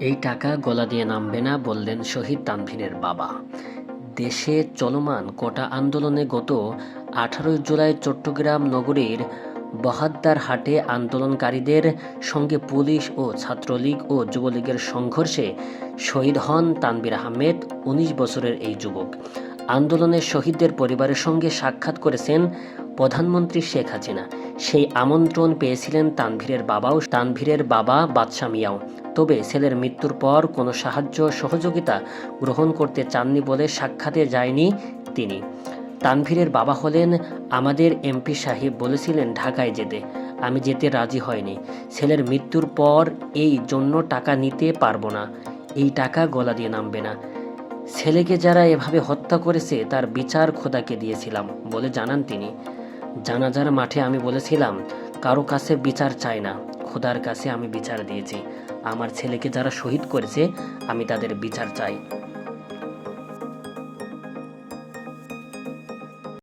এই টাকা গলা দিয়ে নামবে না, বললেন শহীদ তানভীরের বাবা। দেশে চলমান কোটা আন্দোলনে গত 18 জুলাই চট্টগ্রাম নগরীর বহাদ্দারহাটে আন্দোলনকারীদের সঙ্গে পুলিশ ও ছাত্রলীগ ও যুবলীগের সংঘর্ষে শহীদ হন তানভীর আহমেদ, 19 বছরের এই যুবক। আন্দোলনের শহীদদের পরিবারের সঙ্গে সাক্ষাৎ করেছেন প্রধানমন্ত্রী শেখ হাসিনা। সেই আমন্ত্রণ পেয়েছিলেন তানভীরের বাবা বাদশা মিয়াও। তবে ছেলের মৃত্যুর পর কোনো সাহায্য সহযোগিতা গ্রহণ করতে চাননি বলে সাক্ষাতে যায়নি তিনি। তানভীরের বাবা হলেন, আমাদের এমপি সাহেব বলেছিলেন ঢাকায় যেতে, আমি যেতে রাজি হয়নি। ছেলের মৃত্যুর পর এই জন্য টাকা নিতে পারবো না, এই টাকা গলা দিয়ে নামবে না। ছেলেকে যারা এভাবে হত্যা করেছে তার বিচার খোদাকে দিয়েছিলাম বলে জানান তিনি। জানাজার মাঠে আমি বলেছিলাম, কারো কাছে বিচার চাই না, খোদার কাছে আমি বিচার দিয়েছি। আমার ছেলেকে যারা শহীদ করেছে আমি তাদের বিচার চাই।